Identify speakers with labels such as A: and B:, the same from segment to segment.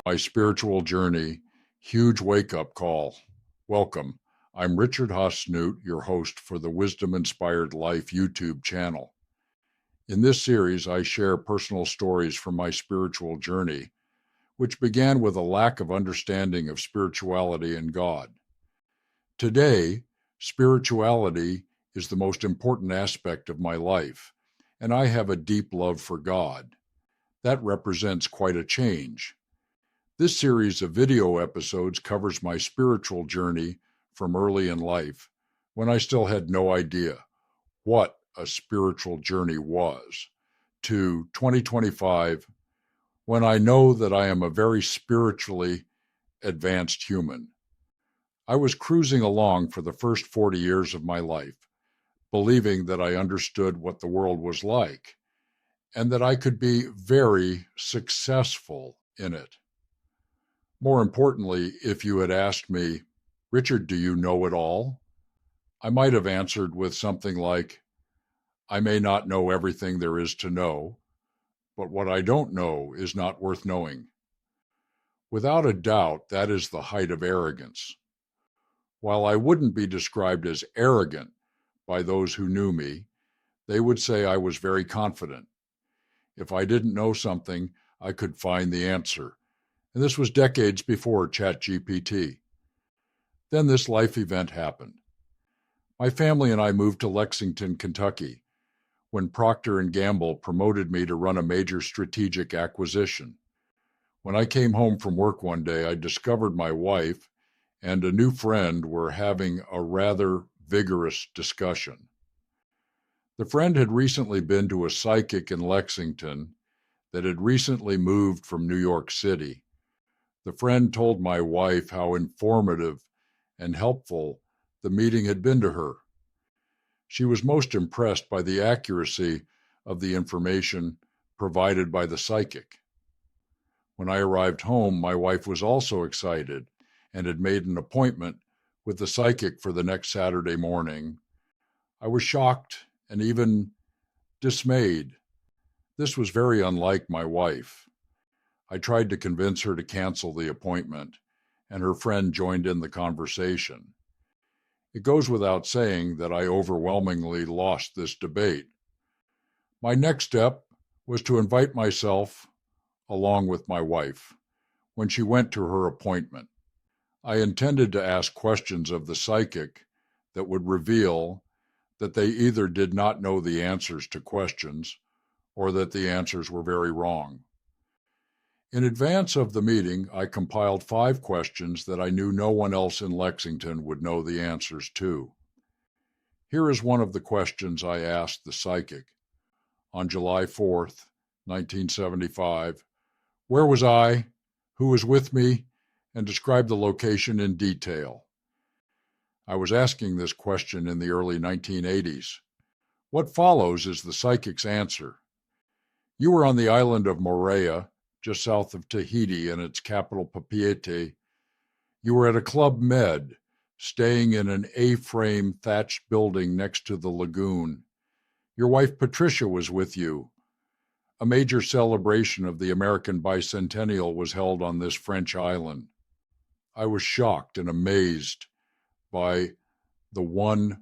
A: My spiritual journey, huge wake-up call. Welcome. I'm Richard Haasnoot, your host for the Wisdom Inspired Life YouTube channel. In this series, I share personal stories from my spiritual journey, which began with a lack of understanding of spirituality and God. Today, spirituality is the most important aspect of my life, and I have a deep love for God. That represents quite a change. This series of video episodes covers my spiritual journey from early in life, when I still had no idea what a spiritual journey was, to 2025, when I know that I am a very spiritually advanced human. I was cruising along for the first 40 years of my life, believing that I understood what the world was like, and that I could be very successful in it. More importantly, if you had asked me, Richard, do you know it all? I might have answered with something like, I may not know everything there is to know, but what I don't know is not worth knowing. Without a doubt, that is the height of arrogance. While I wouldn't be described as arrogant by those who knew me, they would say I was very confident. If I didn't know something, I could find the answer. And this was decades before ChatGPT. Then this life event happened. My family and I moved to Lexington, Kentucky, when Procter & Gamble promoted me to run a major strategic acquisition. When I came home from work one day, I discovered my wife and a new friend were having a rather vigorous discussion. The friend had recently been to a psychic in Lexington that had recently moved from New York City. The friend told my wife how informative and helpful the meeting had been to her. She was most impressed by the accuracy of the information provided by the psychic. When I arrived home, my wife was also excited and had made an appointment with the psychic for the next Saturday morning. I was shocked and even dismayed. This was very unlike my wife. I tried to convince her to cancel the appointment, and her friend joined in the conversation. It goes without saying that I overwhelmingly lost this debate. My next step was to invite myself along with my wife when she went to her appointment. I intended to ask questions of the psychic that would reveal that they either did not know the answers to questions or that the answers were very wrong. In advance of the meeting, I compiled 5 questions that I knew no one else in Lexington would know the answers to. Here is one of the questions I asked the psychic. On July 4th, 1975, where was I? Who was with me? And describe the location in detail. I was asking this question in the early 1980s. What follows is the psychic's answer. You were on the island of Moorea, just south of Tahiti and its capital Papeete. You were at a Club Med, staying in an A-frame thatched building next to the lagoon. Your wife Patricia was with you. A major celebration of the American bicentennial was held on this French island. I was shocked and amazed by the 100%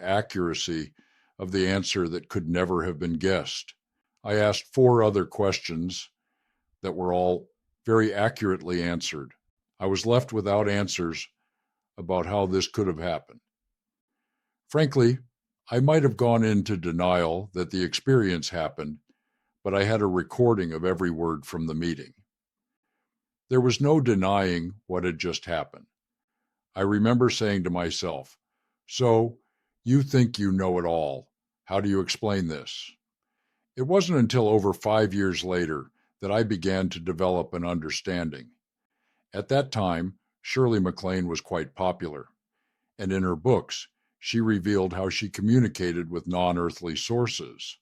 A: accuracy of the answer that could never have been guessed. I asked 4 other questions that were all very accurately answered. I was left without answers about how this could have happened. Frankly, I might have gone into denial that the experience happened, but I had a recording of every word from the meeting. There was no denying what had just happened. I remember saying to myself, so you think you know it all. How do you explain this? It wasn't until over 5 years later that I began to develop an understanding. At that time, Shirley MacLaine was quite popular, and in her books, she revealed how she communicated with non-earthly sources.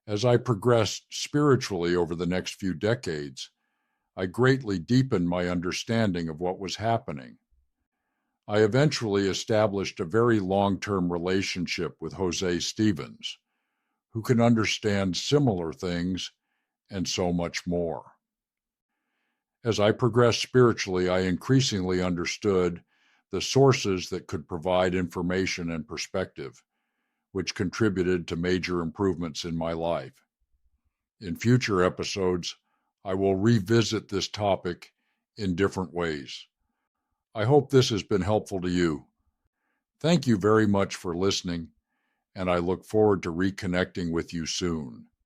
A: As I progressed spiritually over the next few decades, I greatly deepened my understanding of what was happening. I eventually established a very long-term relationship with Jose Stevens, who can understand similar things and so much more. As I progressed spiritually, I increasingly understood the sources that could provide information and perspective, which contributed to major improvements in my life. In future episodes, I will revisit this topic in different ways. I hope this has been helpful to you. Thank you very much for listening, and I look forward to reconnecting with you soon.